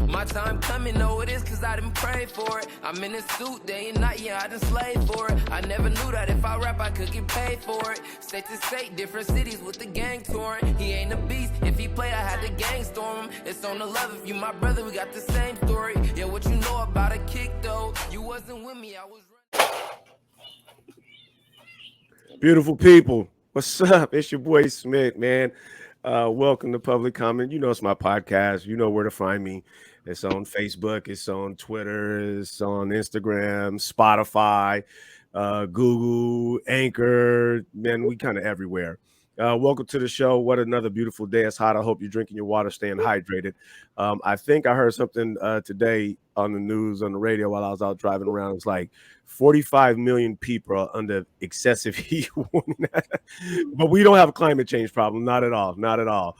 My time coming, know it is, cause I didn't pray for it. I'm in a suit day and night, yeah, I done slaved for it. I never knew that if I rap, I could get paid for it. State to state, different cities with the gang touring. He ain't a beast, if he played, I had the gang storm him. It's on the love, if you my brother, we got the same story. Yeah, what you know about a kick, though? You wasn't with me, I was running. Beautiful people, what's up? It's your boy Smith, man. Welcome to Public Comment. You know it's my podcast. You know where to find me. It's on Facebook. It's on Twitter. It's on Instagram, Spotify, Google, Anchor. Man, we kind of everywhere. Welcome to the show. What another beautiful day. It's hot. I hope you're drinking your water, staying hydrated. I think I heard something today on the news, on the radio while I was out driving around. It's like 45 million people are under excessive heat warning. But we don't have a climate change problem. Not at all. Not at all.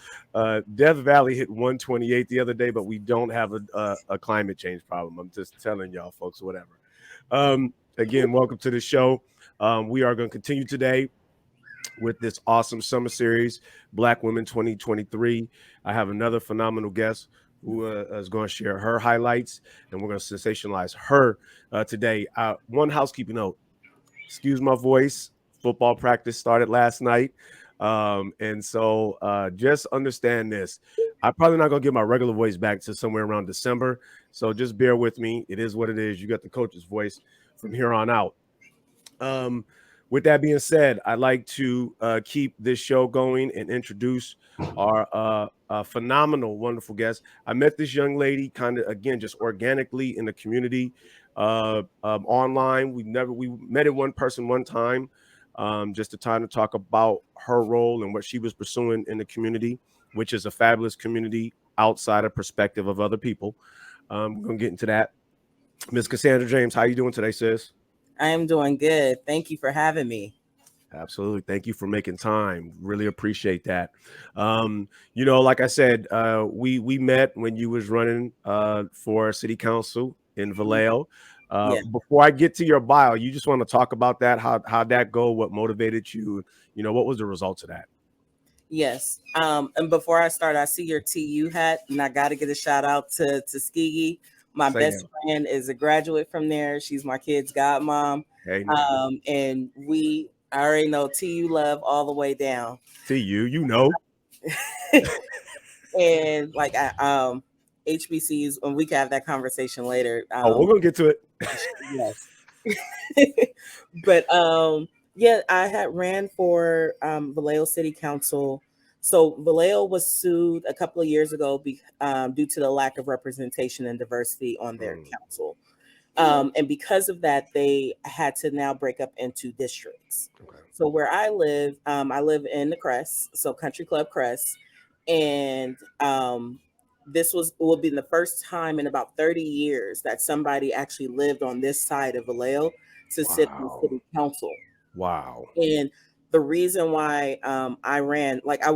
Death Valley hit 128 the other day, but we don't have a climate change problem. I'm just telling y'all, folks, whatever. Again, welcome to the show. We are going to continue today with this awesome summer series, Black Women 2023. I have another phenomenal guest who is going to share her highlights, and we're going to sensationalize her today. One housekeeping note, excuse my voice, football practice started last night, and so just understand this. I'm probably not going to get my regular voice back to somewhere around December, so just bear with me. It is what it is. You got the coach's voice from here on out. With that being said, I'd like to keep this show going and introduce our phenomenal, wonderful guest. I met this young lady kind of, again, just organically in the community, online. We met in one person one time, just a time to talk about her role and what she was pursuing in the community, which is a fabulous community outside of perspective of other people. We're going to get into that. Ms. Cassandra James, how you doing today, sis? I am doing good. Thank you for having me. Absolutely. Thank you for making time. Really appreciate that. Like I said, we met when you was running for city council in Vallejo. Yeah. Before I get to your bio, you just want to talk about that, how'd that go? What motivated you? What was the results of that? Yes. And before I start, I see your TU hat, and I got to get a shout out to Tuskegee. My best friend is a graduate from there. She's my kid's godmom. Hey, and I already know TU love all the way down. TU, And like HBCUs, and we can have that conversation later. We're gonna get to it. Yes. But yeah, I had ran for Vallejo City Council. So Vallejo was sued a couple of years ago due to the lack of representation and diversity on their council. And because of that, they had to now break up into districts. Okay. So where I live in the Crest, so Country Club Crest. And this will be the first time in about 30 years that somebody actually lived on this side of Vallejo to sit in the city council. Wow. And the reason why I ran, I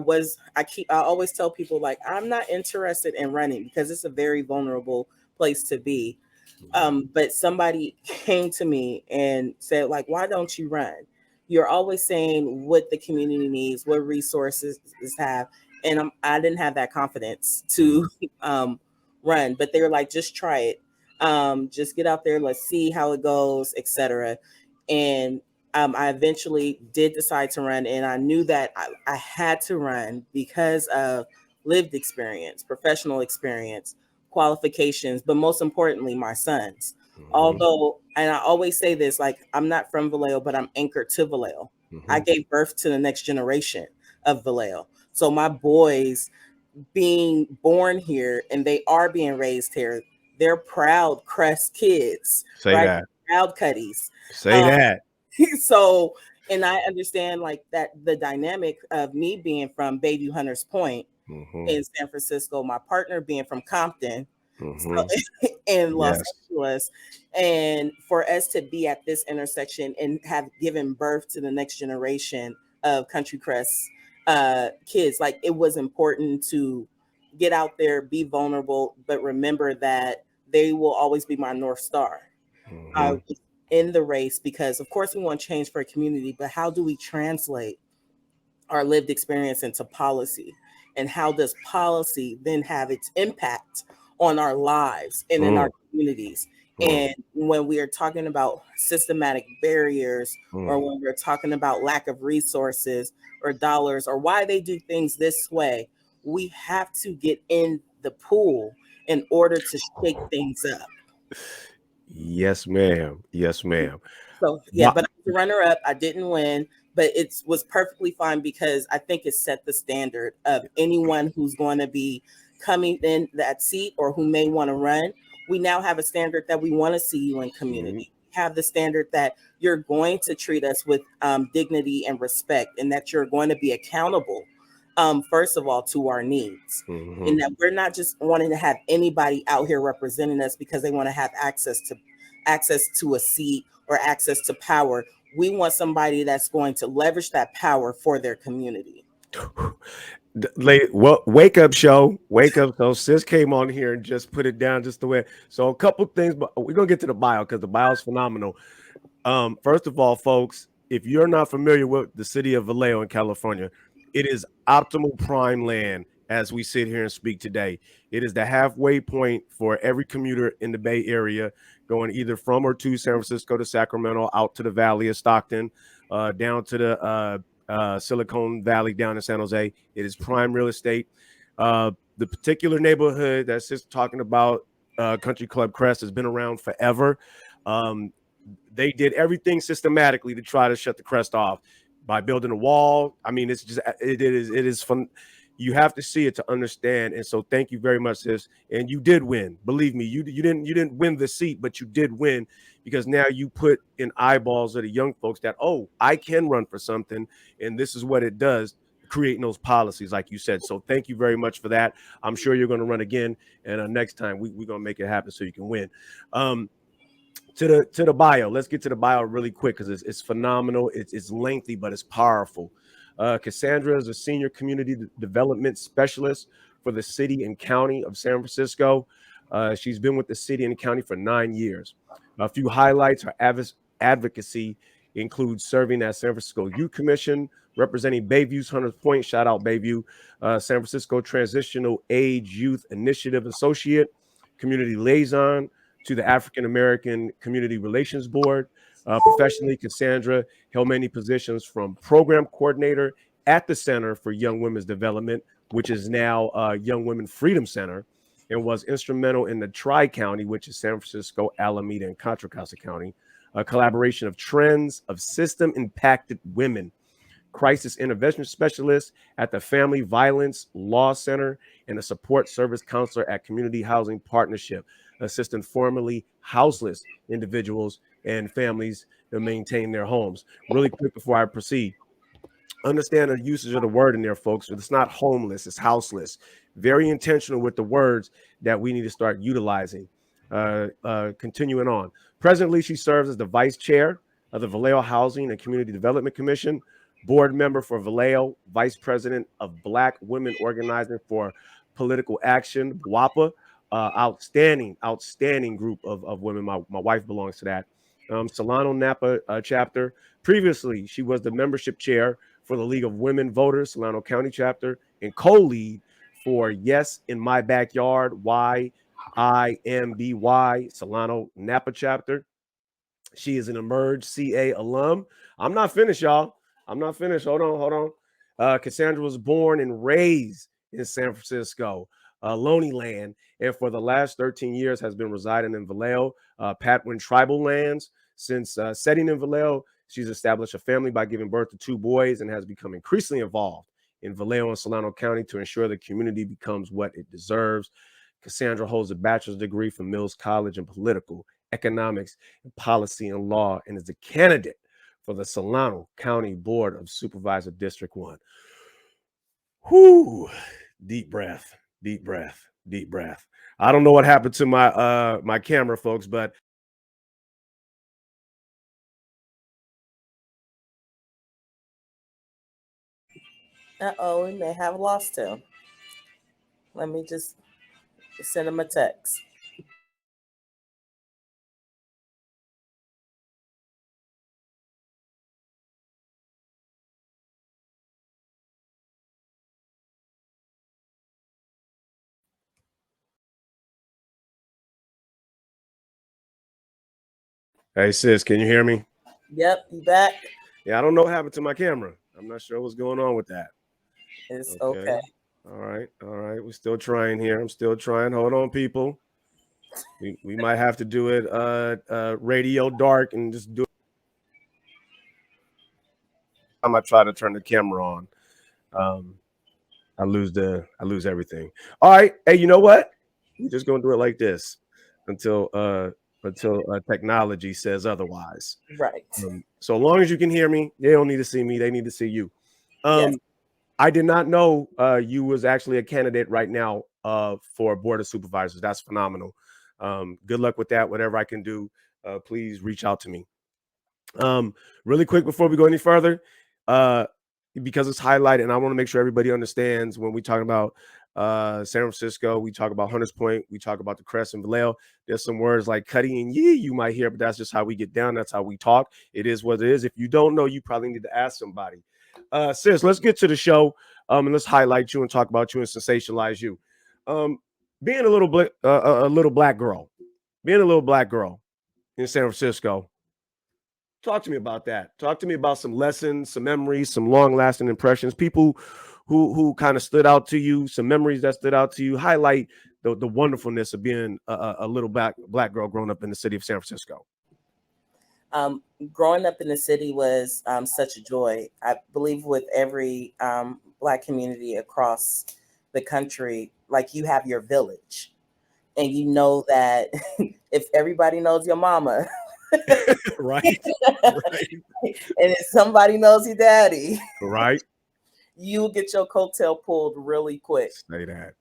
always tell people, I'm not interested in running because it's a very vulnerable place to be. But somebody came to me and said, why don't you run? You're always saying what the community needs, what resources have. And I didn't have that confidence to run, but they were like, just try it. Just get out there. Let's see how it goes, etc. And I eventually did decide to run, and I knew that I had to run because of lived experience, professional experience, qualifications, but most importantly, my sons. Mm-hmm. Although, and I always say this, I'm not from Vallejo, but I'm anchored to Vallejo. Mm-hmm. I gave birth to the next generation of Vallejo. So my boys being born here and they are being raised here, they're proud Crest kids. Say right? That. Proud Cuddies. Say that. So, and I understand that the dynamic of me being from Bayview Hunters Point in San Francisco, my partner being from Compton in Los Angeles, and for us to be at this intersection and have given birth to the next generation of Country Crest kids, it was important to get out there, be vulnerable, but remember that they will always be my North Star. In the race, because of course we want change for a community, but how do we translate our lived experience into policy? and how does policy then have its impact on our lives and in our communities. And when we are talking about systematic barriers, or when we're talking about lack of resources or dollars, or why they do things this way, we have to get in the pool in order to shake things up. Yes, ma'am. Yes, ma'am. So yeah, but I was the runner up. I didn't win, but it was perfectly fine because I think it set the standard of anyone who's going to be coming in that seat or who may want to run. We now have a standard that we want to see you in community. Have the standard that you're going to treat us with dignity and respect, and that you're going to be accountable. First of all, to our needs, and that we're not just wanting to have anybody out here representing us because they want to have access to a seat or access to power. We want somebody that's going to leverage that power for their community. Well, wake up show. Sis came on here and just put it down just the way. So a couple things, but we're gonna get to the bio because the bio is phenomenal. First of all, folks, if you're not familiar with the city of Vallejo in California, it is optimal prime land as we sit here and speak today. It is the halfway point for every commuter in the Bay Area going either from or to San Francisco to Sacramento, out to the Valley of Stockton, down to the Silicon Valley down in San Jose. It is prime real estate. The particular neighborhood that's just talking about, Country Club Crest, has been around forever. They did everything systematically to try to shut the Crest off by building a wall. I mean, it is fun. You have to see it to understand. And so thank you very much, sis. And you did win. Believe me, you didn't win the seat, but you did win, because now you put in eyeballs of the young folks that, oh, I can run for something, and this is what it does, creating those policies, like you said. So thank you very much for that. I'm sure you're going to run again, and next time we're going to make it happen so you can win. To the bio. Let's get to the bio really quick because it's phenomenal. It's lengthy, but it's powerful. Cassandra is a senior community development specialist for the city and county of San Francisco. She's been with the city and county for 9 years. A few highlights: her advocacy includes serving as San Francisco Youth Commission, representing Bayview's Hunters Point. Shout out Bayview. San Francisco Transitional Age Youth Initiative Associate, community liaison to the African American Community Relations Board. Professionally, Cassandra held many positions, from program coordinator at the Center for Young Women's Development, which is now Young Women Freedom Center, and was instrumental in the Tri-County, which is San Francisco, Alameda, and Contra Costa County, a collaboration of trends of system-impacted women, crisis intervention specialist at the Family Violence Law Center, and a support service counselor at Community Housing Partnership, assisting formerly houseless individuals and families to maintain their homes. Really quick before I proceed, understand the usage of the word in there, folks. It's not homeless, it's houseless. Very intentional with the words that we need to start utilizing. Continuing on. Presently, she serves as the vice chair of the Vallejo Housing and Community Development Commission, board member for Vallejo, vice president of Black Women Organizing for Political Action, WAPA. Outstanding group of women. My wife belongs to that. Solano Napa chapter. Previously, she was the membership chair for the League of Women Voters, Solano County chapter, and co-lead for Yes in My Backyard, YIMBY, Solano Napa chapter. She is an Emerge CA alum. I'm not finished, y'all. I'm not finished. Hold on. Cassandra was born and raised in San Francisco, Lonely Land, and for the last 13 years has been residing in Vallejo, Patwin tribal lands. Since setting in Vallejo, she's established a family by giving birth to 2 boys and has become increasingly involved in Vallejo and Solano County to ensure the community becomes what it deserves. Cassandra holds a bachelor's degree from Mills College in political economics and policy and law, and is a candidate for the Solano County Board of Supervisor District 1. Whoo, deep breath. I don't know what happened to my camera, folks, but We may have lost him. Let me just send him a text. Hey sis, can you hear me? Yep, you back? Yeah, I don't know what happened to my camera. I'm not sure what's going on with that. It's Okay. okay. All right. All right. We're still trying here. I'm still trying. Hold on, people. We might have to do it radio dark and just do it. Time I try to turn the camera on. Um I lose everything. All right. Hey, you know what? We're just gonna do it like this until technology says otherwise. Right. So long as you can hear me, they don't need to see me, they need to see you. Yes. I did not know you was actually a candidate right now for board of supervisors. That's phenomenal. Good luck with that. Whatever I can do, please reach out to me. Really quick before we go any further, uh, because it's highlighted, and I want to make sure everybody understands when we talk about San Francisco, we talk about Hunters Point, we talk about the Crest and Vallejo. There's some words like cutty and yee you might hear, but that's just how we get down. That's how we talk. It is what it is. If you don't know, you probably need to ask somebody. Sis, let's get to the show, and let's highlight you and talk about you and sensationalize you. Um, being a little black girl, being a little black girl in San Francisco. Talk to me about that. Talk to me about some lessons, some memories, some long-lasting impressions. People who kind of stood out to you, some memories that stood out to you. Highlight the wonderfulness of being a little black girl growing up in the city of San Francisco. Um, Growing up in the city was such a joy. I believe with every Black community across the country, like you have your village, and you know that if everybody knows your mama, Right, right, and if somebody knows your daddy, right. you'll get your coattail pulled really quick. Say that.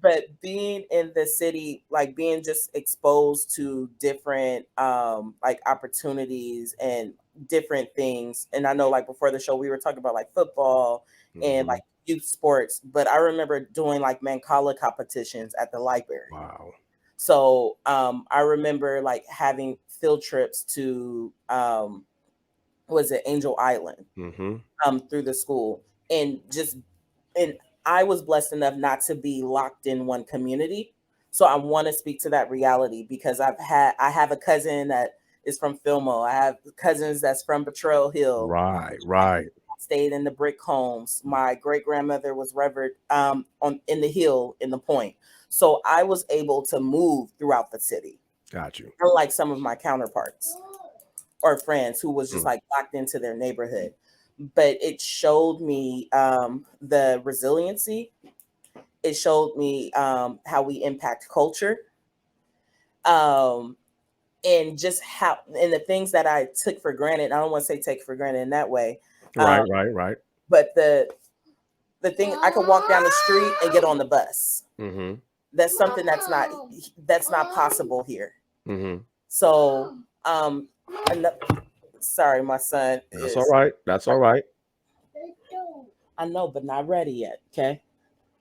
But being in the city, like being just exposed to different like opportunities and different things. And I know like before the show we were talking about like football and Mhm. like youth sports, but I remember doing like Mancala competitions at the library. Wow. So I remember like having field trips to was it Angel Island Mm-hmm. through the school, and just and I was blessed enough not to be locked in one community. So I want to speak to that reality because I have a cousin that is from Fillmore. I have cousins that's from Betrayal Hill. Right, right. Stayed in the brick homes. My great grandmother was revered on in the hill in the point. So I was able to move throughout the city, Got you. unlike some of my counterparts or friends who was just Mm. like locked into their neighborhood. But it showed me the resiliency. It showed me how we impact culture, um, and just how and the things that I took for granted. I don't want to say take for granted in that way, Right, right, right. but the thing I could walk down the street and get on the bus. Mm-hmm. That's something that's not possible here. Mm-hmm. So, and sorry, my son That's all is. right. That's all right. I know, but not ready yet. Okay,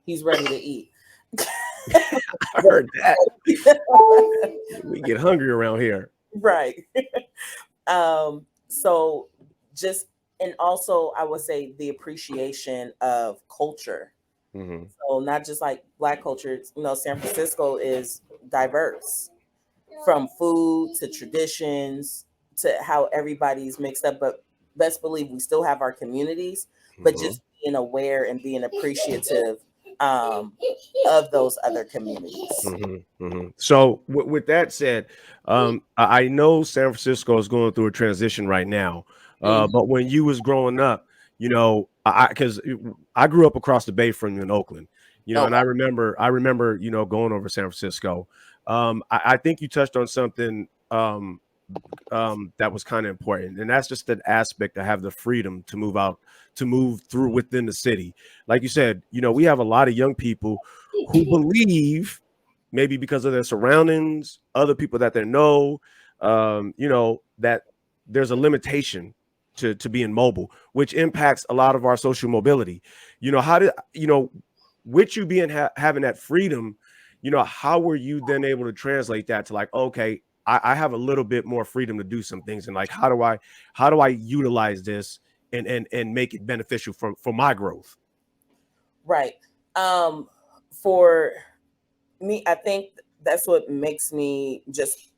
he's ready to eat. I heard that. We get hungry around here. Right. So just and also I would say the appreciation of culture. Mm-hmm. So not just like Black culture, San Francisco is diverse from food to traditions to how everybody's mixed up. But best believe we still have our communities, but Mm-hmm. just being aware and being appreciative um, of those other communities. Mm-hmm, mm-hmm. So, with that said, I know San Francisco is going through a transition right now. Mhm. But when you was growing up, because I grew up across the bay from you in Oakland, Oh, and I remember, going over San Francisco. I think you touched on something that was kind of important, and that's just that aspect to have the freedom to move out, to move through within the city. Like you said, we have a lot of young people who believe, maybe because of their surroundings, other people that they know, that there's a limitation to being mobile, which impacts a lot of our social mobility. How did with you being having that freedom, how were you then able to translate that to like, okay, I have a little bit more freedom to do some things, and like, how do I utilize this and make it beneficial for my growth? right. For me, I think that's what makes me just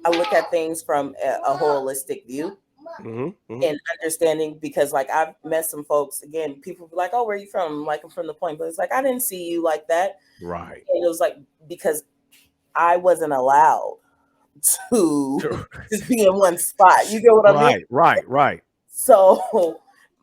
I look at things from a holistic view and understanding, because like I've met some folks, again, people be like, oh, where are you from? I'm like, I'm from the Point, but it's like I didn't see you like that. Right. And it was like because I wasn't allowed to just be in one spot. You get what I mean? Right. So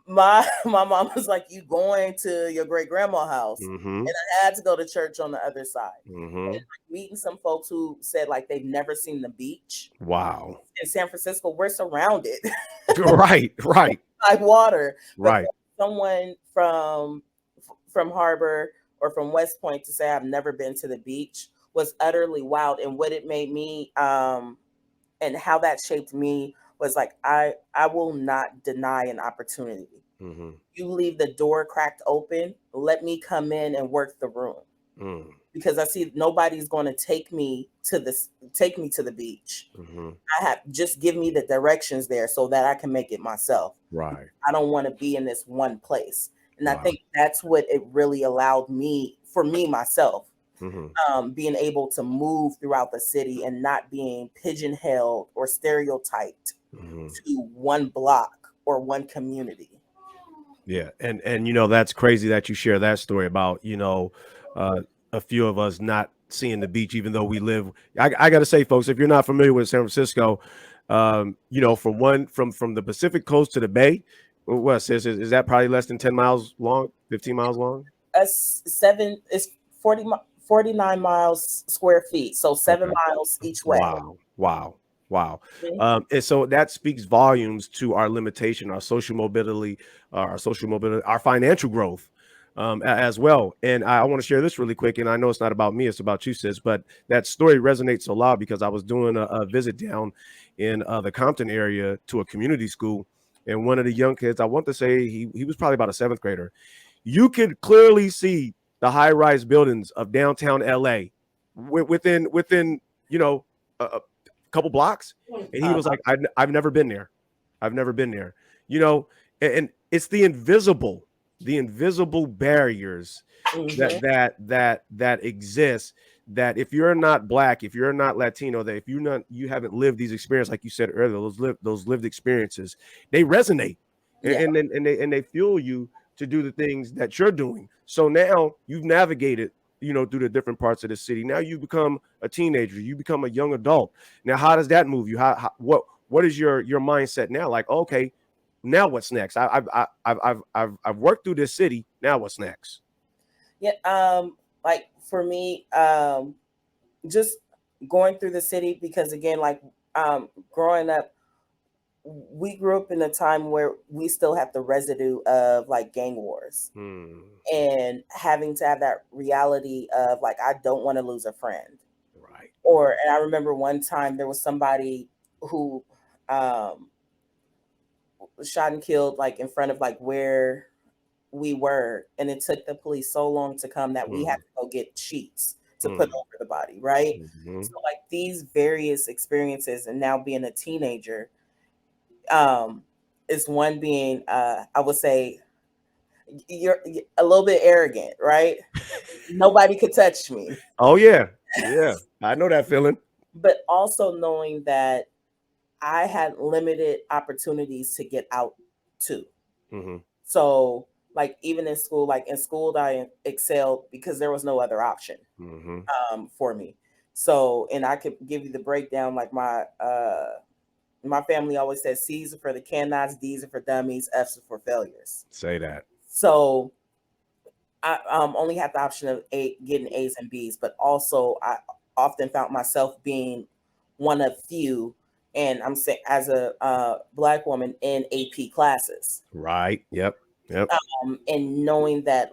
my mom was like, you going to your great grandma's house. Mm-hmm. And I had to go to church on the other side. Mm-hmm. And like meeting some folks who said like they've never seen the beach. Wow. In San Francisco, we're surrounded Right. by water. But Right. someone from Harbor or from West Point to say I've never been to the beach was utterly wild. And what it made me and how that shaped me was like I will not deny an opportunity. Mm-hmm. You leave the door cracked open, let me come in and work the room. Mm. Because I see nobody's going to take me to the beach. Mm-hmm. I have just give me the directions there so that I can make it myself. Right. I don't want to be in this one place. And Wow. I think that's what it really allowed me, for me myself, being able to move throughout the city and not being pigeonholed or stereotyped to one block or one community. Yeah, and that's crazy that you share that story about a few of us not seeing the beach, even though we live. I got to say, folks, if you're not familiar with San Francisco, from the Pacific coast to the Bay, what is that probably less than 10 miles long, 15 miles long? 49 miles square feet, so 7 miles each way. Wow. And so that speaks volumes to our limitation, our social mobility, our financial growth as well. And I want to share this really quick. And I know it's not about me, it's about you, sis, but that story resonates a lot because I was doing a visit down in the Compton area to a community school. And one of the young kids, I want to say he was probably about a 7th grader. You could clearly see the high-rise buildings of downtown LA within a couple blocks, and he was like, I've never been there. And it's the invisible barriers that exist, that if you're not Black, if you're not Latino, that if you haven't lived these experiences, like you said earlier, those lived experiences, they resonate and they fuel you to do the things that you're doing. So now you've navigated through the different parts of the city. Now you become a teenager, you become a young adult. Now, how does that move you? What is your mindset now? Like, okay, now what's next? I've worked through this city. Now what's next? Yeah. Like for me, just going through the city, because again, like growing up, we grew up in a time where we still have the residue of like gang wars and having to have that reality of like, I don't want to lose a friend. Right. And I remember one time there was somebody who was shot and killed like in front of like where we were. And it took the police so long to come that we had to go get sheets to put over the body. Right. So like these various experiences, and now being a teenager, is one being I would say you're a little bit arrogant, right? Nobody could touch me. Oh yeah I know that feeling. But also knowing that I had limited opportunities to get out to. So like even in school, I excelled because there was no other option for me. So, and I could give you the breakdown. Like my family always says C's are for the cannots, D's are for dummies, F's are for failures. Say that. So I only had the option of getting A's and B's, but also I often found myself being one of few, and I'm saying as a Black woman in AP classes. Right. Yep. And knowing that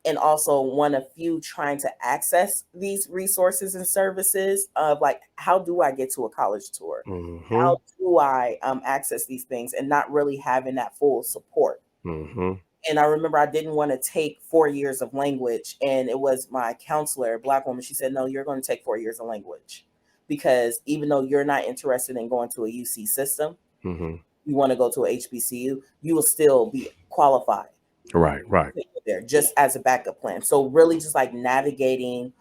and also one of few trying to access these resources and services of like, how do I get to a college tour? How do I access these things, and not really having that full support? And I remember I didn't want to take 4 years of language, and it was my counselor, a Black woman. She said, no, you're going to take 4 years of language, because even though you're not interested in going to a UC system, you want to go to a HBCU, you will still be qualified. Right. There just as a backup plan. So really just like navigating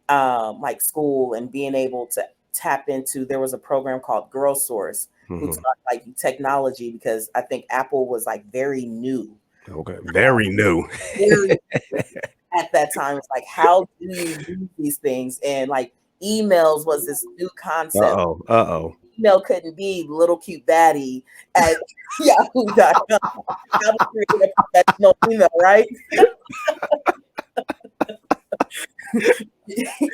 like school and being able to tap into. There was a program called Girl Source who taught like technology, because I think Apple was like very new. Okay, very new. Very at that time. It's like, how do you use these things? And like emails was this new concept. Uh-oh. Email couldn't be little cute baddie at yahoo.com. How to create a professional email, right?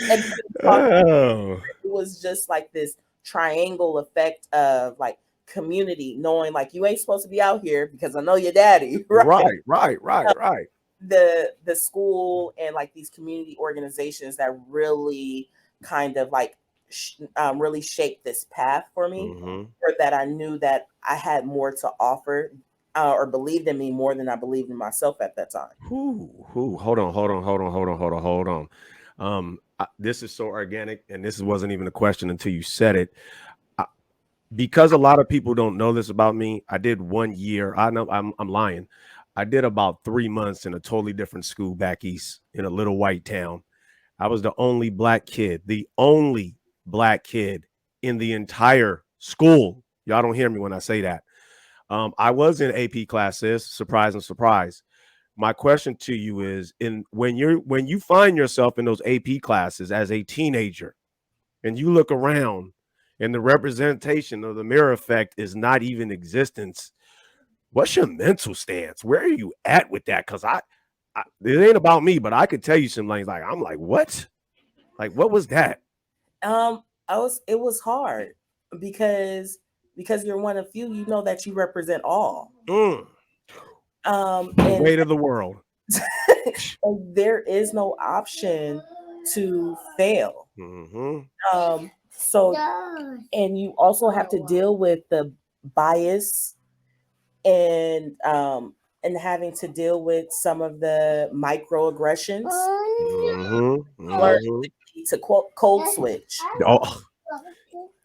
And Oh. it was just like this triangle effect of like community, knowing like you ain't supposed to be out here because I know your daddy, right? Right. The school and like these community organizations that really kind of like really shaped this path for me, or that I knew that I had more to offer, or believed in me more than I believed in myself at that time. Hold on. This is so organic, and this wasn't even a question until you said it. Because a lot of people don't know this about me, I did 1 year. I know I'm lying. I did about 3 months in a totally different school back east in a little white town. I was the only black kid in the entire school. Y'all don't hear me when I say that. I was in AP classes, surprise and surprise. My question to you is, when you find yourself in those AP classes as a teenager and you look around and the representation of the mirror effect is not even existence, what's your mental stance? Where are you at with that? Because it ain't about me, but I could tell you some things like, I'm like, what? Like, what was that? It was hard because you're one of few, you know, that you represent all. The And weight of the world. there is no option to fail. So, and you also have to deal with the bias and having to deal with some of the microaggressions. Learn to code switch. Oh,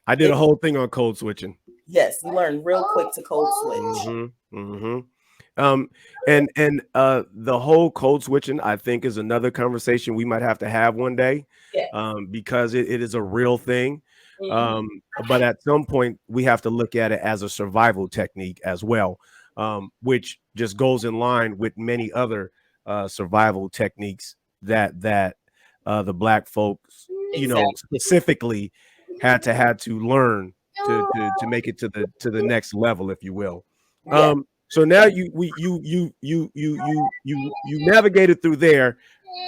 I did a whole thing on code switching. Yes, you learn real quick to code switch. And the whole code switching, I think, is another conversation we might have to have one day. Yeah. Because it is a real thing. But at some point we have to look at it as a survival technique as well, which just goes in line with many other survival techniques that the Black folks, you know, specifically had to learn to make it to the next level, if you will. So now you navigated through there.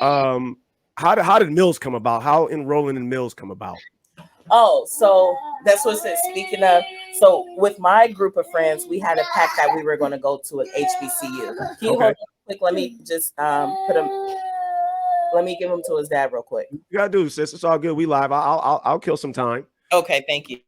How did Mills come about? How enrolling in Mills come about? Oh, so that's what it says. Speaking of, so with my group of friends, we had a pact that we were going to go to an HBCU. Can you hold on quick? Let me just put him. Let me give him to his dad real quick. You gotta do, sis. It's all good. We live. I'll kill some time. Okay, thank you.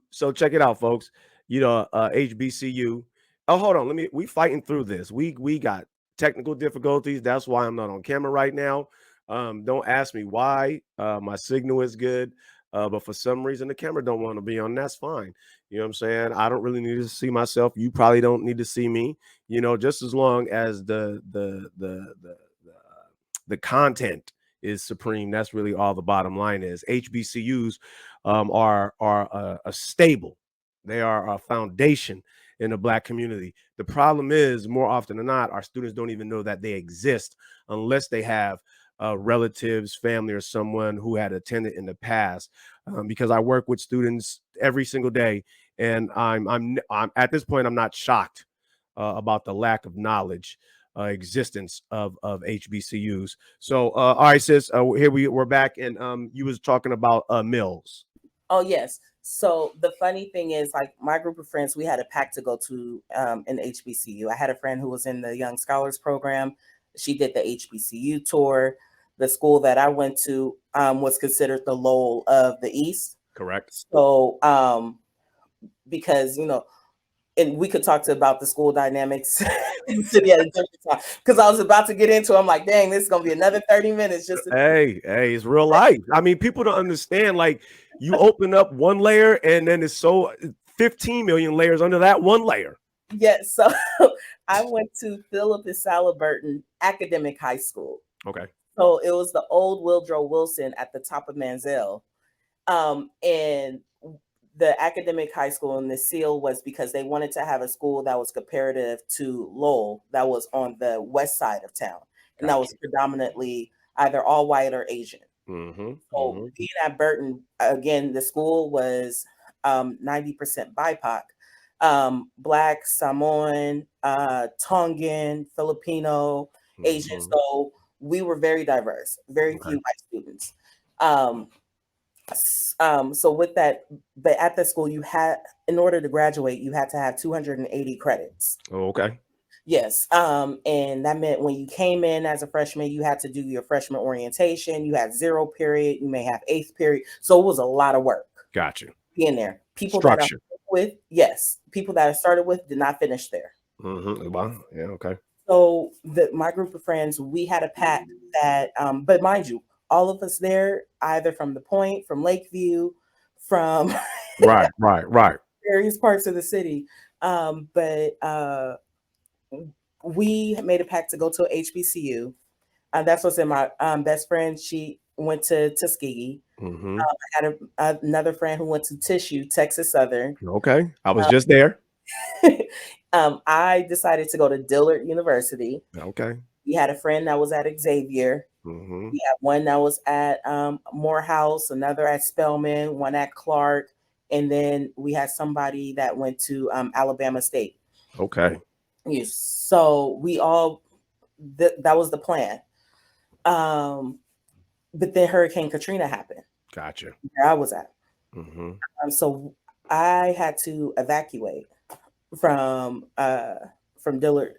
So check it out, folks. You know, HBCU. Oh, hold on. We fighting through this. We got technical difficulties. That's why I'm not on camera right now. Don't ask me why. My signal is good. But for some reason the camera don't want to be on. That's fine. You know what I'm saying? I don't really need to see myself. You probably don't need to see me. You know, just as long as the content is supreme. That's really all the bottom line is. HBCUs are a stable. They are a foundation in the Black community. The problem is, more often than not, our students don't even know that they exist unless they have relatives, family, or someone who had attended in the past. Because I work with students every single day, and I'm at this point I'm not shocked about the lack of knowledge existence of HBCUs. So all right, sis, here we're back, and you was talking about Mills. Oh yes. So the funny thing is, like, my group of friends, we had a pact to go to an HBCU. I had a friend who was in the Young Scholars Program. She did the HBCU tour. The school that I went to was considered the Lowell of the East. Correct. So because, you know, and we could talk about the school dynamics in the city at a different time, because I was about to get into it. I'm like, dang, this is gonna be another 30 minutes just to hey, it's real life. I mean, people don't understand, like, you open up one layer and then it's so 15 million layers under that one layer. Yes. So I went to Philip and Burton Academic High School. Okay. So it was the old Woodrow Wilson at the top of Manziel. And the academic high school and the seal was because they wanted to have a school that was comparative to Lowell, that was on the west side of town, and that was Gotcha. predominantly either all white or Asian. Mm-hmm. So Mm-hmm. being at Burton, again, the school was 90% BIPOC, Black, Samoan, Tongan, Filipino, Asian. Mm-hmm. So we were very diverse, very Okay. few white students. Um, so with that, but at the school, you had, in order to graduate, you had to have 280 credits. Oh, okay. Yes. And that meant when you came in as a freshman, you had to do your freshman orientation. You had zero period. You may have eighth period. So it was a lot of work Gotcha. being there. People that I Structure. started with, yes, people that I started with did not finish there. Mm-hmm. Wow. Yeah. Okay. So my group of friends, we had a pact that, but mind you, all of us there, either from the Point, from Lakeview, from Right. Right. Right. various parts of the city, but we made a pact to go to a HBCU. That's what's in my best friend. She went to Tuskegee. Mm-hmm. I had another friend who went to Tissue, Texas Southern. Okay. I was just there. I decided to go to Dillard University. Okay. We had a friend that was at Xavier. Mm-hmm. We had one that was at Morehouse, another at Spelman, one at Clark, and then we had somebody that went to Alabama State. Okay. Yes. So we all that was the plan. But then Hurricane Katrina happened Gotcha. where I was at. Mm-hmm. So I had to evacuate from Dillard.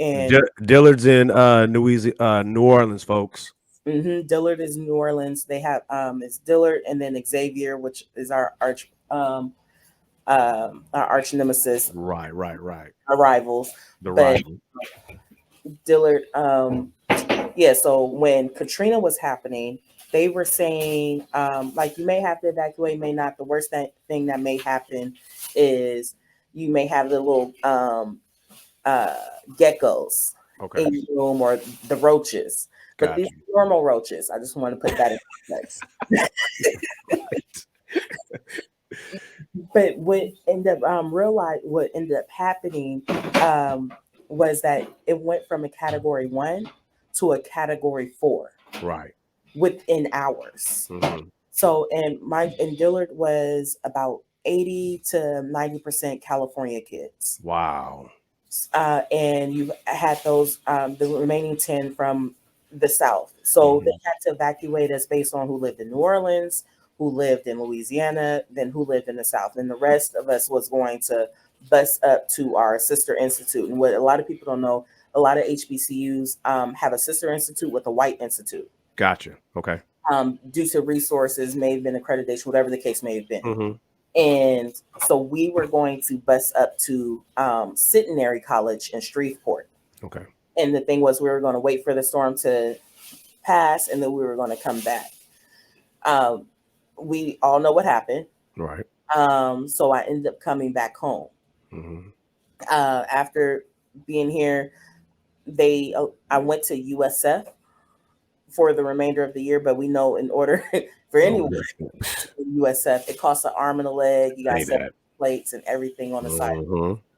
And Dillard's in New Orleans, folks. Dillard is New Orleans. They have it's Dillard and then Xavier, which is our arch nemesis, Right. Right. Right. our rivals. The But rival. Dillard, yeah. So when Katrina was happening, they were saying like you may have to evacuate, may not. The worst thing that may happen is you may have the little geckos Okay. in your room or the roaches. But Gotcha. these are normal roaches. I just want to put that in context. But what ended up what ended up happening was that it went from a category 1 to a category 4 Right. within hours. Mm-hmm. So and Dillard was about 80 to 90% California kids. Wow. And you had those the remaining 10 from the South. So they had to evacuate us based on who lived in New Orleans, who lived in Louisiana, then who lived in the South. And the rest of us was going to bus up to our sister institute. And what a lot of people don't know, a lot of HBCUs have a sister institute with a white institute. Gotcha. Okay. Due to resources, may have been accreditation, whatever the case may have been. Mm-hmm. And so we were going to bus up to Centenary College in Shreveport. Okay. And the thing was, we were going to wait for the storm to pass, and then we were going to come back. We all know what happened. Right. So I ended up coming back home. Mm-hmm. After being here, I went to USF for the remainder of the year, but we know in order for anyone USF, it costs an arm and a leg. You got 7 plates and everything on the side.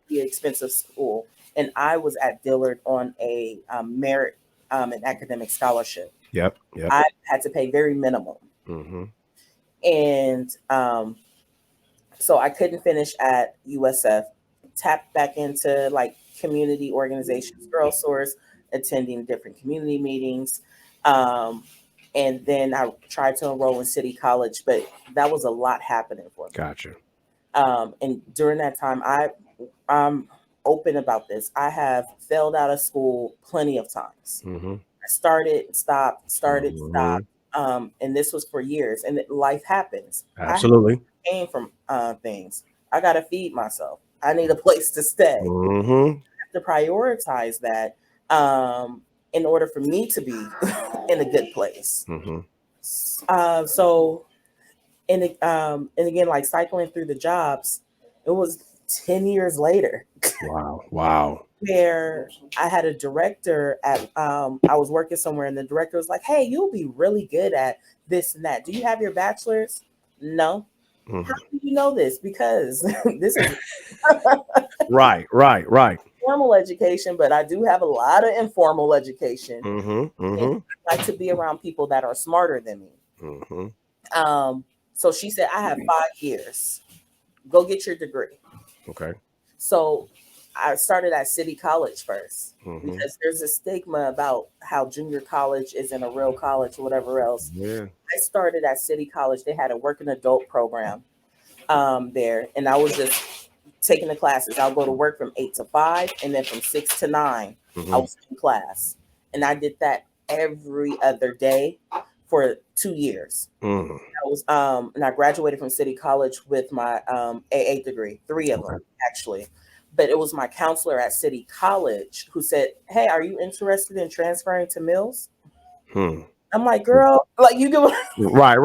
The expensive school. And I was at Dillard on a merit and academic scholarship. Yep. I had to pay very minimum. Mm-hmm. And so I couldn't finish at USF, tapped back into like community organizations, Girl Source, attending different community meetings. And then I tried to enroll in City College, but that was a lot happening for me. Gotcha. And during that time, I'm open about this. I have failed out of school plenty of times. Mm-hmm. I started, stopped. And this was for years. And life happens. Absolutely. I came from things. I got to feed myself. I need a place to stay. Mm-hmm. I have to prioritize that in order for me to be in a good place. Mm-hmm. And again, like cycling through the jobs, it was 10 years later. Wow. Where I had a director at, I was working somewhere and the director was like, hey, you'll be really good at this and that. Do you have your bachelor's? No. Mhm. How do you know this? Because this is Right. formal education, but I do have a lot of informal education. And Mm-hmm. I like to be around people that are smarter than me. Mm-hmm. So she said, I have 5 years. Go get your degree. Okay. So I started at City College first Mm-hmm. because there's a stigma about how junior college isn't a real college or whatever else. Yeah. I started at City College. They had a working adult program there, and I was just taking the classes. I'll go to work from 8 to 5, and then from 6 to 9, I Mm-hmm. was in class, and I did that every other day for 2 years. Mm-hmm. And I graduated from City College with my AA degree, 3 of Okay. them actually. But it was my counselor at City College who said, "Hey, are you interested in transferring to Mills?" Hmm. I'm like, "Girl, like you do." Right.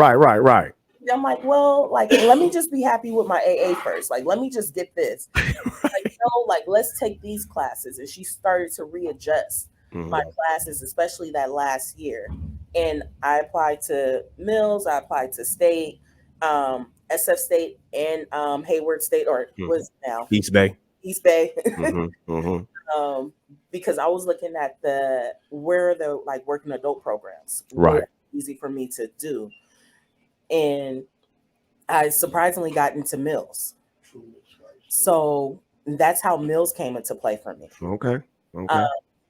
I'm like, "Well, like let me just be happy with my AA first. Like let me just get this. Like no, like let's take these classes." And she started to readjust my Mm-hmm. classes, especially that last year. And I applied to Mills, I applied to State, SF State, and Hayward State, or Mm-hmm. was now East Bay. East Bay. Mm-hmm. Mm-hmm. Because I was looking at where the like working adult programs Right. were easy for me to do. And I surprisingly got into Mills. So that's how Mills came into play for me. Okay. Uh, Okay.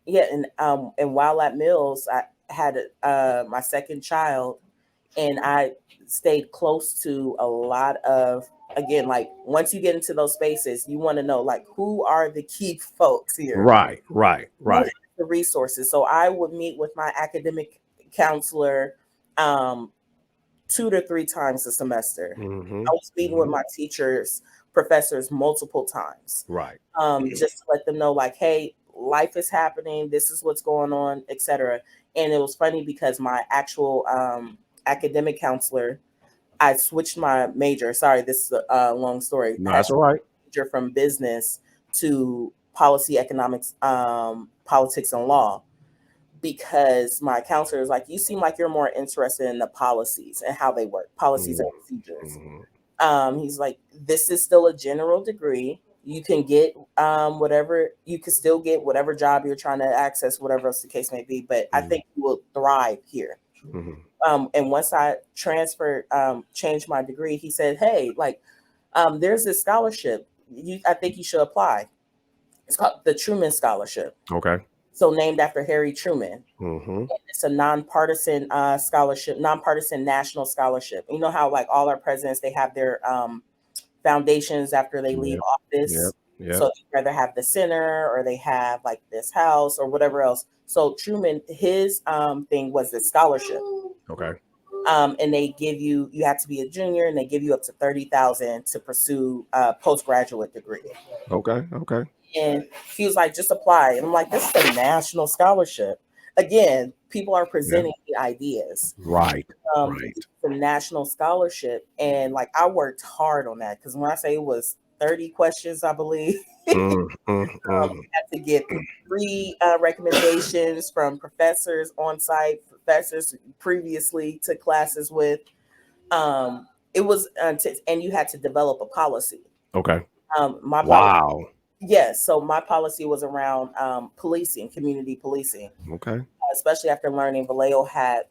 yeah, and while at Mills, I had my second child, and I stayed close to a lot of, again, like once you get into those spaces, you want to know like who are the key folks here, who have the resources. So I would meet with my academic counselor 2 to 3 times a semester. Mm-hmm. I was meeting with my teachers, professors multiple times, Right. just to let them know, like, hey, life is happening. This is what's going on, etc. And it was funny because my actual academic counselor, I switched my major. Sorry, this is a long story. No, I had that's all right. major from business to policy, economics, politics, and law because my counselor is like, you seem like you're more interested in the policies and how they work, policies and procedures. Mm-hmm. He's like, this is still a general degree. You can get whatever, you can still get whatever job you're trying to access, whatever else the case may be. But I think you will thrive here. And once I transferred, changed my degree, he said, hey, like, there's this scholarship. I think you should apply. It's called the Truman Scholarship. Okay. So named after Harry Truman. Mm-hmm. It's a nonpartisan scholarship, nonpartisan national scholarship. You know how like all our presidents, they have their foundations after they leave office. Yep. So they either have the center or they have like this house or whatever else. So Truman, his thing was the scholarship. Okay. And they give you have to be a junior, and they give you up to 30,000 to pursue a postgraduate degree. Okay. And he was like, just apply. And I'm like, this is a national scholarship. Again, people are presenting the ideas. Right. It's a national scholarship. And like, I worked hard on that because when I say it was 30 questions, I believe, I had to get 3 recommendations from professors on site, professors previously took classes with. It was, and you had to develop a policy. Okay. My Wow. Yes, so my policy was around policing, community policing, Okay. especially after learning Vallejo had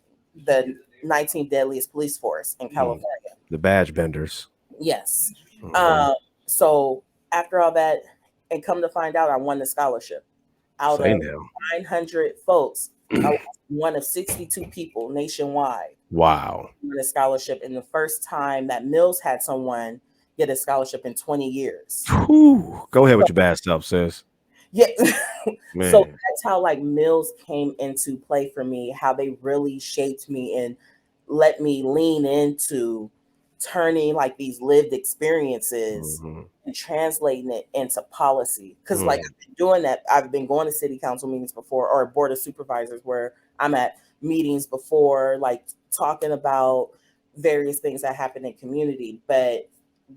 the 19th deadliest police force in California. The badge benders. Yes. Mhm. So after all that, and come to find out, I won the scholarship. Out Say of now. 900 folks, I was one of 62 people nationwide Wow. who won a scholarship. And the first time that Mills had someone get a scholarship in 20 years. Whew. Go ahead with your bad stuff, sis. Yeah. Man. So that's how like Mills came into play for me, how they really shaped me and let me lean into turning like these lived experiences and translating it into policy. Because like I've been doing that. I've been going to city council meetings before or board of supervisors where I'm at meetings before, like talking about various things that happen in community. But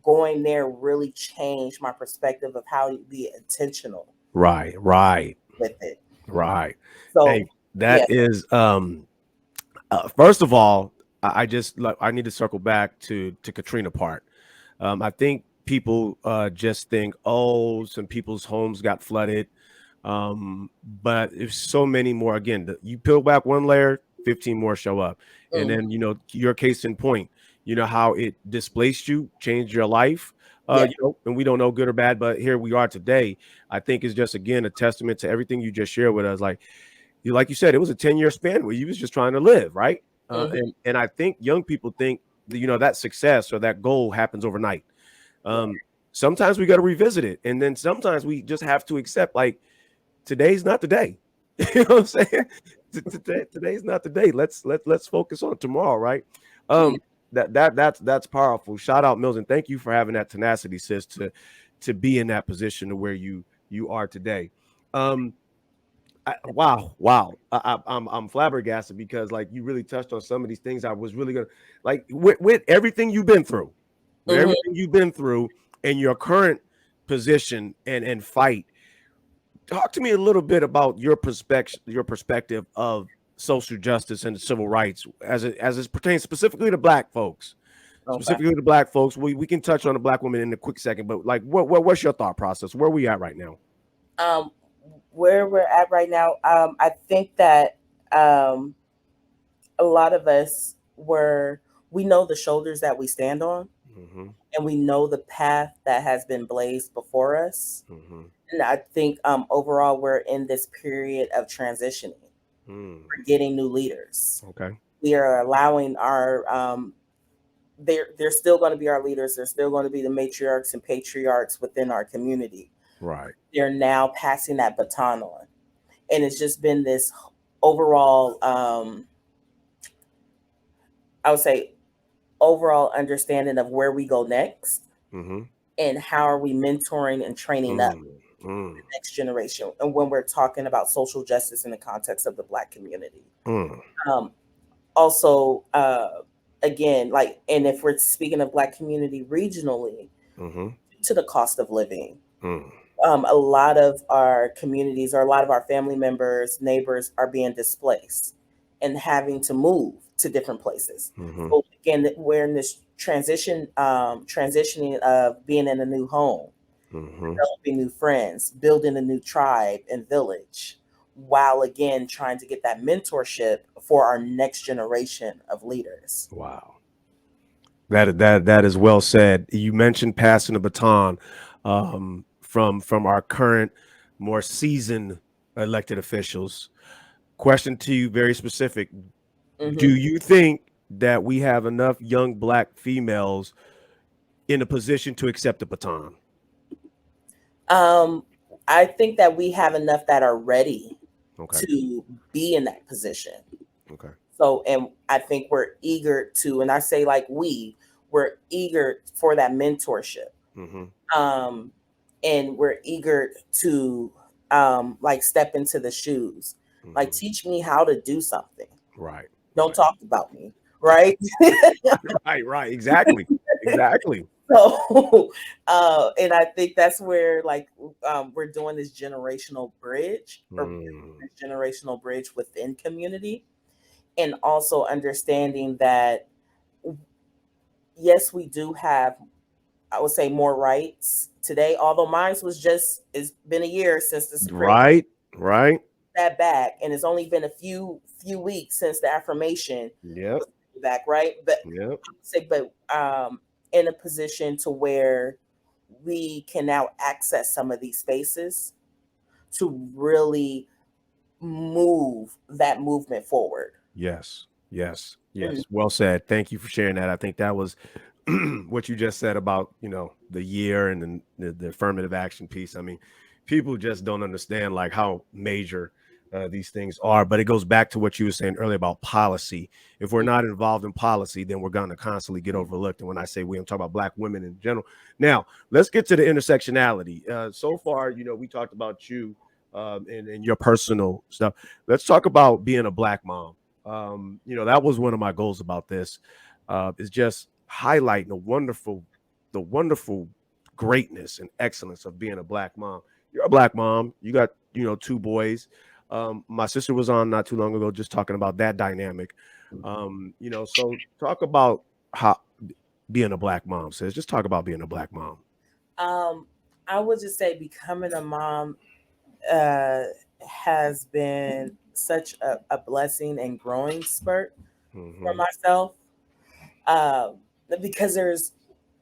going there really changed my perspective of how to be intentional. Right. With it. Right. So hey, that is first of all, I need to circle back to Katrina part. I think people just think, oh, some people's homes got flooded. But there's so many more. Again, you peel back one layer, 15 more show up. And then, your case in point, how it displaced you, changed your life. Yeah. And we don't know good or bad, but here we are today. I think is just, again, a testament to everything you just shared with us. Like you said, it was a 10-year span where you was just trying to live, right? And I think young people think that, that success or that goal happens overnight. Sometimes we got to revisit it, and then sometimes we just have to accept, like, today's not the day. You know what I'm saying? Today's not the day. Let's focus on tomorrow, right? That's powerful. Shout out, Mills, and thank you for having that tenacity, sis, to be in that position to where you are today. Wow. I'm flabbergasted because, like, you really touched on some of these things. I was really gonna, like, with everything you've been through, and your current position and fight. Talk to me a little bit about your perspective of social justice and civil rights as it pertains specifically to Black folks. Okay. Specifically to Black folks. We can touch on the Black woman in a quick second, but, like, what's your thought process? Where are we at right now? Where we're at right now, I think that a lot of us we know the shoulders that we stand on, and we know the path that has been blazed before us. And I think overall we're in this period of transitioning. We're getting new leaders. Okay. We are allowing our they're still going to be our leaders. They're still going to be the matriarchs and patriarchs within our community. Right. They're now passing that baton on. And it's just been this overall, I would say, overall understanding of where we go next, and how are we mentoring and training up the next generation. And when we're talking about social justice in the context of the Black community. Also, again, like, and if we're speaking of Black community regionally, to the cost of living. A lot of our communities or a lot of our family members, neighbors are being displaced and having to move to different places. So again, we're in this transitioning of being in a new home, developing new friends, building a new tribe and village, while again trying to get that mentorship for our next generation of leaders. Wow. That is well said. You mentioned passing the baton. From our current, more seasoned elected officials. Question to you, very specific. Do you think that we have enough young Black females in a position to accept the baton? I think that we have enough that are ready to be in that position. Okay. So, and I think we're eager to, and I say, like, we're eager for that mentorship. And we're eager to like step into the shoes, like, teach me how to do something. Right. Don't talk about me. Right. Right. Exactly. So, and I think that's where, like, we're doing this generational bridge, generational bridge within community, and also understanding that, yes, we do have, I would say, more rights today, although mine it's been a year since the Supreme right that back, and it's only been a few weeks since the affirmation was back, right? But in a position to where we can now access some of these spaces to really move that movement forward. Yes. Well said. Thank you for sharing that. I think that was what you just said about, the year and the affirmative action piece. I mean, people just don't understand, like, how major these things are. But it goes back to what you were saying earlier about policy. If we're not involved in policy, then we're going to constantly get overlooked. And when I say we, I'm talking about Black women in general. Now, let's get to the intersectionality. So far, we talked about you and your personal stuff. Let's talk about being a Black mom. That was one of my goals about this, is just highlighting the wonderful greatness and excellence of being a Black mom. You're a Black mom. You got, 2 boys. My sister was on not too long ago just talking about that dynamic. So talk about how being a black mom says. Just talk about being a black mom. Um, I would just say becoming a mom uh, has been such a blessing and growing spurt for Mm-hmm. myself, um, because there's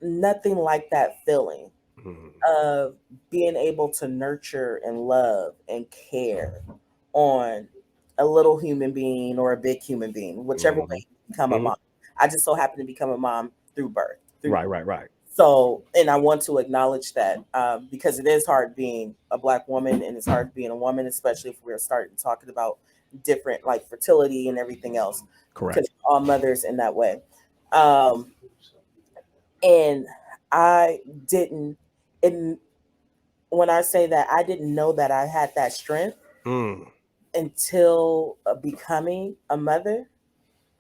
nothing like that feeling Mm-hmm. of being able to nurture and love and care on a little human being or a big human being, whichever way Mm-hmm. you become a Hmm. mom. I just so happen to become a mom through birth, through Right, right, right. so, and I want to acknowledge that, because it is hard being a black woman and it's hard being a woman, especially if we're starting talking about different like fertility and everything else, because Correct. all mothers in that way. Um, and I didn't, and when I say that, I didn't know that I had that strength Mm. until becoming a mother,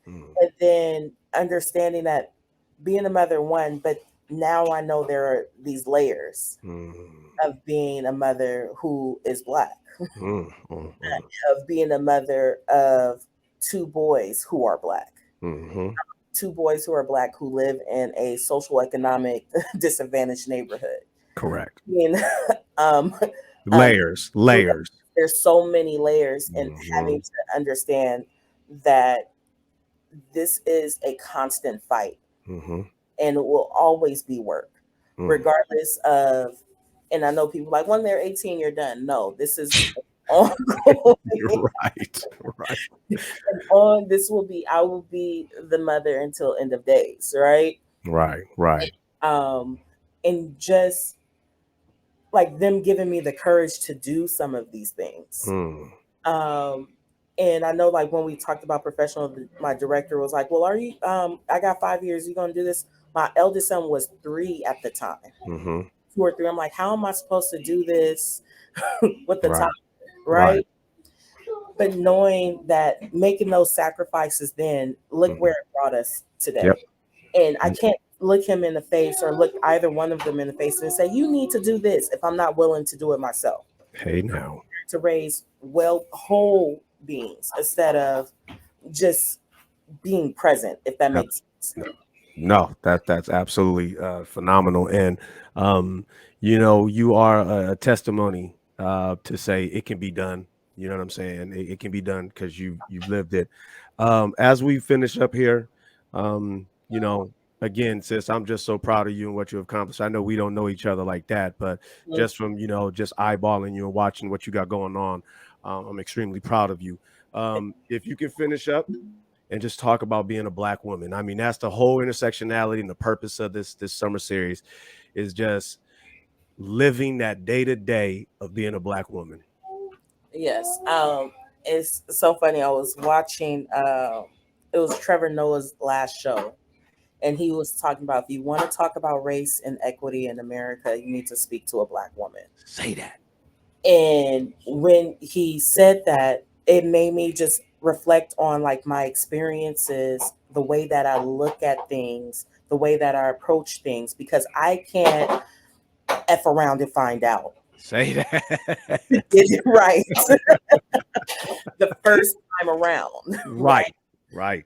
Mm. and then understanding that being a mother, one, but now I know there are these layers Mm. of being a mother who is black, Mm. Mm. Mm. of being a mother of two boys who are black, Mm-hmm. two boys who are black who live in a social economic disadvantaged neighborhood. Correct. Being, um, um, Layers, layers. there's so many layers, and Mm-hmm. having to understand that this is a constant fight Mm-hmm. and it will always be work, Mm. regardless of. And I know people like when they're 18, you're done. No, this is ongoing. You're right. Right. On this will be, I will be the mother until end of days, right? Right. Right. Um, and just like them giving me the courage to do some of these things. Mm. Um, and I know like when we talked about professional, my director was like, "Well, are you? I got 5 years. You gonna do this?" My eldest son was 3 at the time, Mm-hmm. 2 or 3. I'm like, "How am I supposed to do this with the time?" Right. Right. Right? But knowing that making those sacrifices, then look Mm-hmm. where it brought us today. Yep. And I Yep. can't look him in the face or look either one of them in the face and say, "You need to do this," if I'm not willing to do it myself, Hey now. to raise well whole beings instead of just being present, if that Yep. makes sense. No, that's absolutely phenomenal, and you are a testimony to say it can be done. You know what I'm saying? It can be done because you've lived it. As we finish up here, again, sis, I'm just so proud of you and what you have accomplished. I know we don't know each other like that, but Mhm. just from just eyeballing you and watching what you got going on, I'm extremely proud of you. If you can finish up and just talk about being a black woman. I mean, that's the whole intersectionality and the purpose of this summer series is just living that day to day of being a black woman. Yes. It's so funny. I was watching, it was Trevor Noah's last show, and he was talking about if you want to talk about race and equity in America, you need to speak to a black woman. Say that. And when he said that, it made me just reflect on like my experiences, the way that I look at things, the way that I approach things, because I can't F around and find out. Say that. Get it right the first time around, right? Right. Right.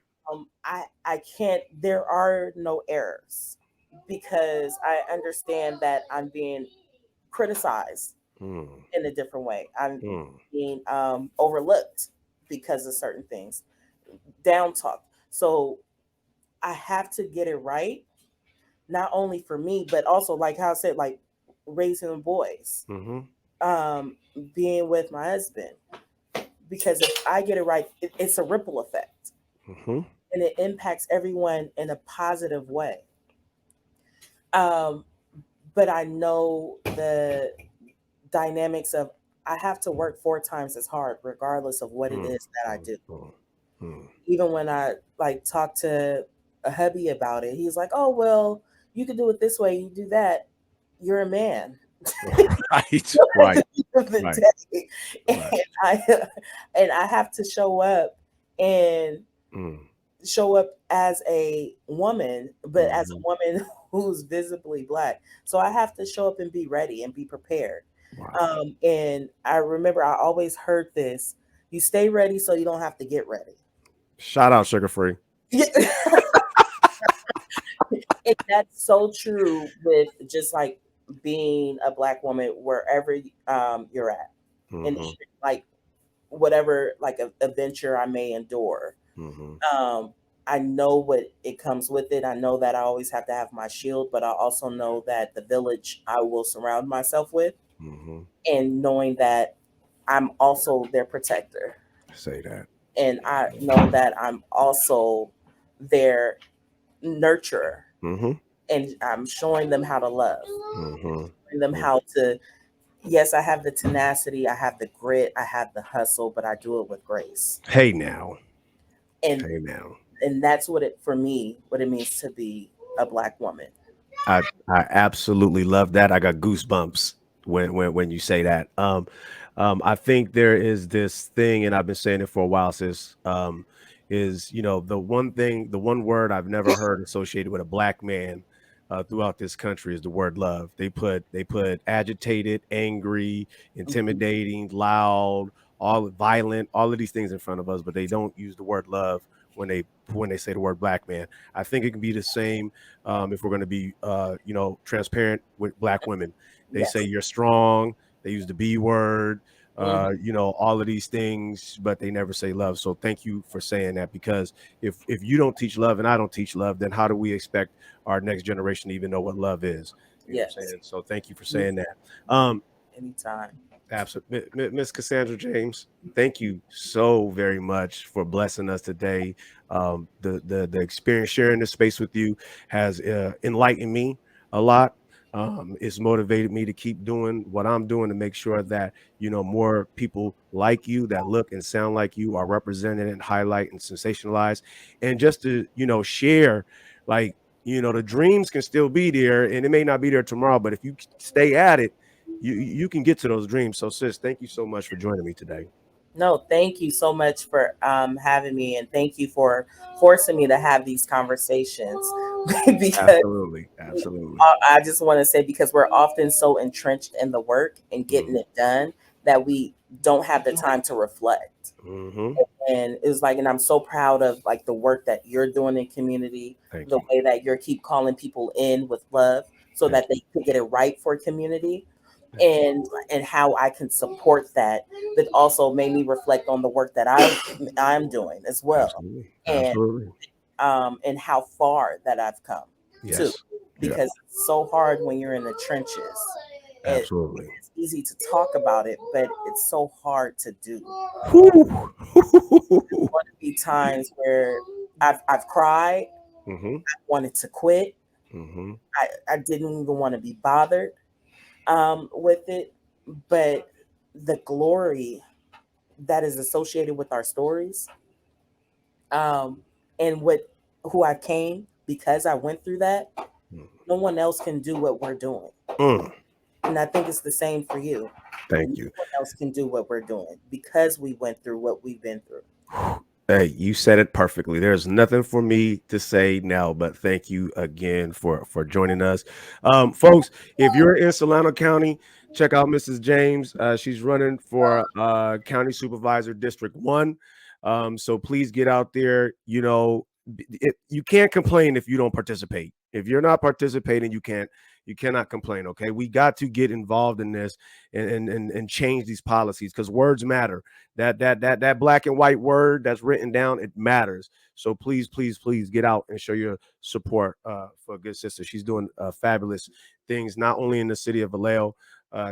I can't, there are no errors because I understand that I'm being criticized Mm, in a different way. I'm mm, being overlooked because of certain things, down talked. So I have to get it right, not only for me, but also like how I said, like raising boys, mm-hmm, um, being with my husband. Because if I get it right, it's a ripple effect mm-hmm. and it impacts everyone in a positive way. Um, but I know the dynamics of I have to work 4 times as hard, regardless of what it Mm, is that I mm, do. mm, mm. Even when I like talk to a hubby about it, he's like, "Oh well, you can do it this way. You do that. You're a man." Right. At Right. the end of the Right. day, Right. and I and I have to show up and Mm, show up as a woman, but as a mm-hmm. woman who's visibly black. So I have to show up and be ready and be prepared. Wow. And I remember I always heard this. You stay ready so you don't have to get ready. Shout out Sugar Free. Yeah. And that's so true with just like being a Black woman wherever you're at, and Mm-hmm. like whatever like a adventure I may endure. Mm-hmm. Um, I know what it comes with it. I know that I always have to have my shield, but I also know that the village I will surround myself with, Mm-hmm. and knowing that I'm also their protector. Say that. And I know that I'm also their nurturer, Mm-hmm. and I'm showing them how to love, Mm-hmm. showing them how to, yes, I have the tenacity, I have the grit, I have the hustle, but I do it with grace. Hey now. And Hey now. that's what it, for me, what it means to be a Black woman. I absolutely love that. I got goosebumps when you say that. I think there is this thing, and I've been saying it for a while, sis. Is the one thing, the one word I've never heard associated with a Black man throughout this country is the word love. They put agitated, angry, Mhm. intimidating, loud, all violent, all of these things in front of us, but they don't use the word love when they say the word Black man. I think it can be the same if we're going to be transparent with Black women. They say Yes. you're strong. They use the B word, Mhm. all of these things, but they never say love. So thank you for saying that, because if you don't teach love and I don't teach love, then how do we expect our next generation to even know what love is? You know what I'm Yes. saying? So thank you for Mhm. saying that. Um, Anytime. Absolutely. Miss Cassandra James, thank you so very much for blessing us today. The experience sharing this space with you has enlightened me a lot. It's motivated me to keep doing what I'm doing to make sure that, more people like you that look and sound like you are represented and highlight and sensationalize. And just to, share, like, the dreams can still be there and it may not be there tomorrow, but if you stay at it, you can get to those dreams. So, sis, thank you so much for joining me today. No, thank you so much for having me, and thank you for forcing me to have these conversations. Because Absolutely, absolutely. I just want to say, because we're often so entrenched in the work and getting Mm-hmm. it done that we don't have the time to reflect. Mm-hmm. And it's like, and I'm so proud of like the work that you're doing in community, Thank the you. way that you're keep calling people in with love so Thank that you. they can get it right for community, Thank you. and how I can support that, but also made me reflect on the work that I'm doing as well, Absolutely. and Absolutely. and how far that I've come too, Yes. Yeah. because it's so hard when you're in the trenches. Absolutely. It's easy to talk about it, but it's so hard to do. Whew. Going to be times where I've cried, Mm-hmm. wanted to quit. Mm-hmm. I didn't even want to be bothered with it, but the glory that is associated with our stories, um, and what who I came because I went through that. No one else can do what we're doing, Mm. and I think it's the same for you. No Thank you. one else can do what we're doing because we went through what we've been through. Hey, you said it perfectly. There's nothing for me to say now, but thank you again for joining us, folks. If you're in Solano County, check out Mrs. James. She's running for County Supervisor District 1. So please get out there. You can't complain if you don't participate. If you're not participating, you cannot complain. Okay, we got to get involved in this and change these policies, because words matter. That black and white word that's written down, it matters. So please, please, please get out and show your support for a good sister. She's doing fabulous things, not only in the city of Vallejo.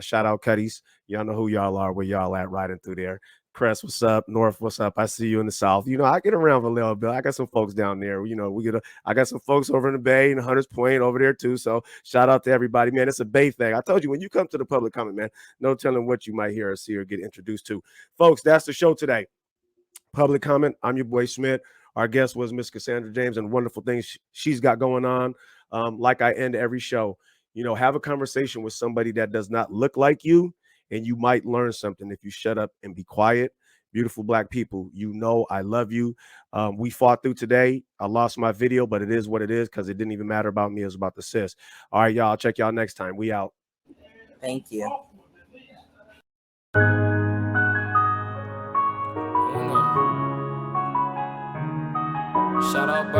Shout out Cuddies. Y'all know who y'all are, where y'all at riding through there. Crest, what's up? North, what's up? I see you in the South. I get around Vallejo, Bill. I got some folks down there. I got some folks over in the Bay and Hunters Point over there too. So shout out to everybody, man. It's a Bay thing. I told you, when you come to the public comment, man, no telling what you might hear or see or get introduced to. Folks, that's the show today. Public comment. I'm your boy Smith. Our guest was Miss Cassandra James, and wonderful things she's got going on. Like I end every show, have a conversation with somebody that does not look like you, and you might learn something if you shut up and be quiet. Beautiful Black people, I love you. We fought through today. I lost my video, but it is what it is, because it didn't even matter about me. It was about the sis. All right, y'all. I'll check y'all next time. We out. Thank you. Shout out Bird.